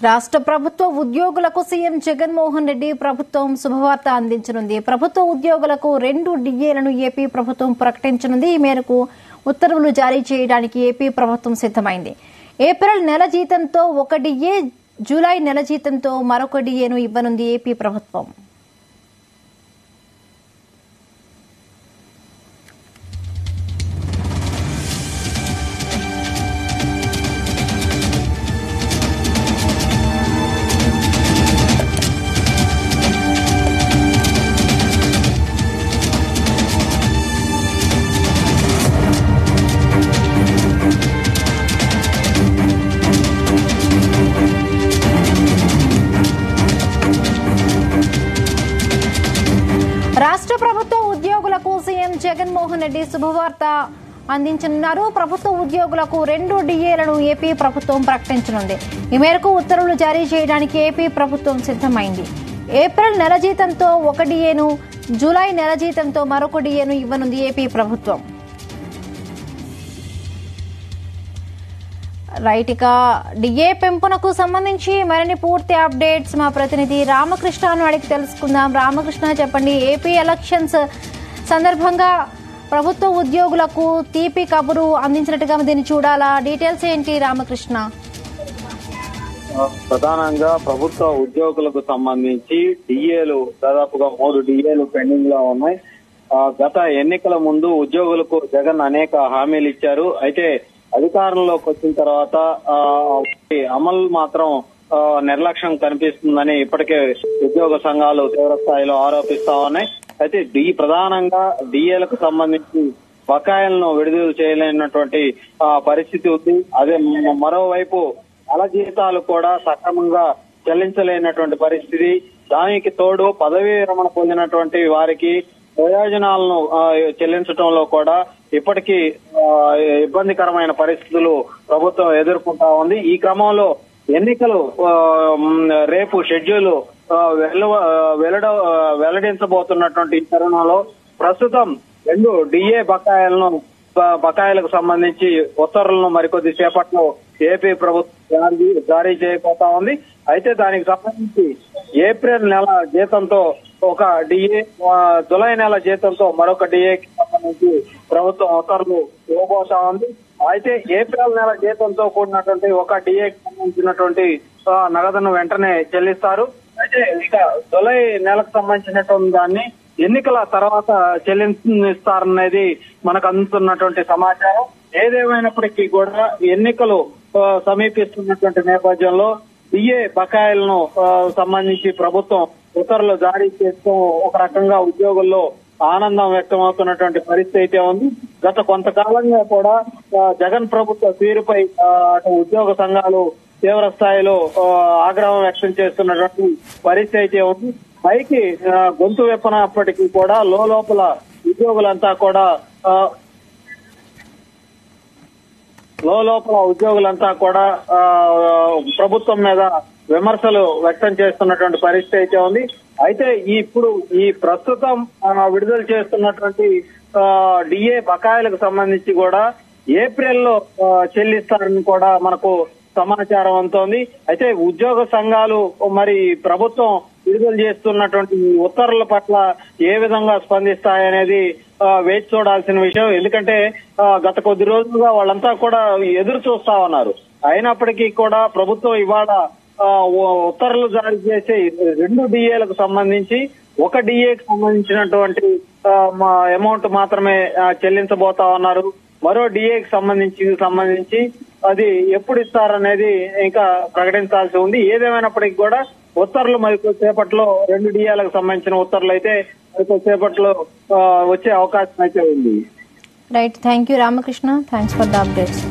రాష్ట్ర ప్రభుత్వ ఉద్యోగులకు సీఎం జగన్మోహన్ రెడ్డి ప్రభుత్వం శుభవార్త అందించనుంది. ప్రభుత్వ ఉద్యోగులకు 2 డిఏలను ఏపీ ప్రభుత్వం ప్రకటించనుంది. ఈ మేరకు ఉత్తర్వులు జారీ చేయడానికి ఏపీ ప్రభుత్వం సిద్దమైంది. ఏప్రిల్ నెల జీతంతో 1 డిఏ, జూలై నెల జీతంతో మరొక డిఏను ఇవ్వనుంది ఏపీ ప్రభుత్వం. రాష్ట్ర ప్రభుత్వ ఉద్యోగులకు సీఎం జగన్మోహన్ రెడ్డి శుభవార్త అందించనున్నారు. ప్రభుత్వ ఉద్యోగులకు 2 డిఏలను ఏపీ ప్రభుత్వం ప్రకటించనుంది. ఈ మేరకు ఉత్తర్వులు జారీ చేయడానికి ఏపీ ప్రభుత్వం సిద్దమైంది. ఏప్రిల్ నెల జీతంతో 1 డిఏను, జూలై నెల జీతంతో మరొక డిఏను ఇవ్వనుంది ఏపీ ప్రభుత్వం. రైట్, ఇక డిఏ పెంపునకు సంబంధించి మరిన్ని పూర్తి అప్డేట్స్ మా ప్రతినిధి రామకృష్ణను అడిగి తెలుసుకుందాం. రామకృష్ణ, చెప్పండి. ఏపీ ఎలక్షన్స్ సందర్భంగా ప్రభుత్వ ఉద్యోగులకు తీపి కబురు అందించినట్టుగా దీన్ని చూడాలా? డీటెయిల్స్ ఏంటి రామకృష్ణ? ప్రధానంగా ప్రభుత్వ ఉద్యోగులకు సంబంధించి డిఏలు దాదాపుగా 3 డిఏలు పెండింగ్ లో ఉన్నాయి. గత ఎన్నికల ముందు ఉద్యోగులకు జగన్ అనేక హామీలు ఇచ్చారు. అయితే అధికారంలోకి వచ్చిన తర్వాత అమలు మాత్రం నిర్లక్ష్యం కనిపిస్తుందని ఇప్పటికే ఉద్యోగ సంఘాలు తీవ్ర స్థాయిలో ఆరోపిస్తా ఉన్నాయి. అయితే ప్రధానంగా డిఏలకు సంబంధించి బకాయిలను విడుదల చేయలేనటువంటి పరిస్థితి ఉంది. అదే మరోవైపు నెల జీతాలు కూడా సక్రమంగా చెల్లించలేనటువంటి పరిస్థితి. దానికి తోడు పదవీ విరమణ పొందినటువంటి వారికి ప్రయోజనాలను చెల్లించడంలో కూడా ఇప్పటికీ ఇబ్బందికరమైన పరిస్థితులు ప్రభుత్వం ఎదుర్కొంటా ఉంది. ఈ క్రమంలో ఎన్నికలు రేపు షెడ్యూల్ వెల్లడించబోతున్నటువంటి తరుణంలో ప్రస్తుతం 2 డిఏ బకాయిలకు సంబంధించి ఉత్తర్వులను మరికొద్ది సేపట్లో ఏపీ ప్రభుత్వం జారీ చేయబోతా ఉంది. అయితే దానికి సంబంధించి ఏప్రిల్ నెల జీతంతో 1 డిఏ, జులై నెల జీతంతో మరొక డిఏకి సంబంధించి ప్రభుత్వం ఉత్తర్వులు ఇవ్వబోతా ఉంది. అయితే ఏప్రిల్ నెల జీతంతో కూడినటువంటి 1 డిఏకి సంబంధించినటువంటి నగదును వెంటనే చెల్లిస్తారు. అయితే ఇక జులై నెలకు సంబంధించినటువంటి దాన్ని ఎన్నికల తర్వాత చెల్లిస్తారనేది మనకు అందుతున్నటువంటి సమాచారం. ఏదేమైనప్పటికీ కూడా ఎన్నికలు సమీపిస్తున్నటువంటి నేపథ్యంలో డిఏ బకాయిలను సంబంధించి ప్రభుత్వం ఉత్తర్వులు జారీ చేస్తూ ఒక రకంగా ఉద్యోగుల్లో ఆనందం వ్యక్తం అవుతున్నటువంటి పరిస్థితి అయితే ఉంది. గత కొంతకాలంగా కూడా జగన్ ప్రభుత్వ తీరుపై అటు ఉద్యోగ సంఘాలు తీవ్ర స్థాయిలో ఆగ్రహం వ్యక్తం చేస్తున్నటువంటి పరిస్థితి అయితే ఉంది. పైకి గొంతు విప్పనప్పటికీ కూడా లోపల ఉద్యోగులంతా కూడా ప్రభుత్వం మీద విమర్శలు వ్యక్తం చేస్తున్నటువంటి పరిస్థితి అయితే ఉంది. అయితే ఇప్పుడు ఈ ప్రస్తుతం విడుదల చేస్తున్నటువంటి డిఏ బకాయిలకు సంబంధించి కూడా ఏప్రిల్లో చెల్లిస్తారని కూడా మనకు సమాచారం అందుతోంది. అయితే ఉద్యోగ సంఘాలు మరి ప్రభుత్వం విడుదల చేస్తున్నటువంటి ఉత్తర్వుల పట్ల ఏ విధంగా స్పందిస్తాయనేది వేచి చూడాల్సిన విషయం. ఎందుకంటే గత కొద్ది రోజులుగా వాళ్ళంతా కూడా ఎదురు చూస్తా ఉన్నారు. అయినప్పటికీ కూడా ప్రభుత్వం ఇవాళ ఉత్తర్వులు జారీ చేసి 2 డిఏలకు సంబంధించి 1 డిఏకి సంబంధించినటువంటి అమౌంట్ మాత్రమే చెల్లించబోతా ఉన్నారు. మరో డిఏకి సంబంధించి అది ఎప్పుడు ఇస్తారనేది ఇంకా ప్రకటించాల్సి ఉంది. ఏదేమైనప్పటికీ కూడా ఉత్తర్వులు మరికొద్దిసేపట్లో 2 డిఏలకు సంబంధించిన ఉత్తర్వులు అయితే మరికొద్దిసేపట్లో వచ్చే అవకాశం అయితే ఉంది. Right, thank you Ramakrishna. Thanks for the updates.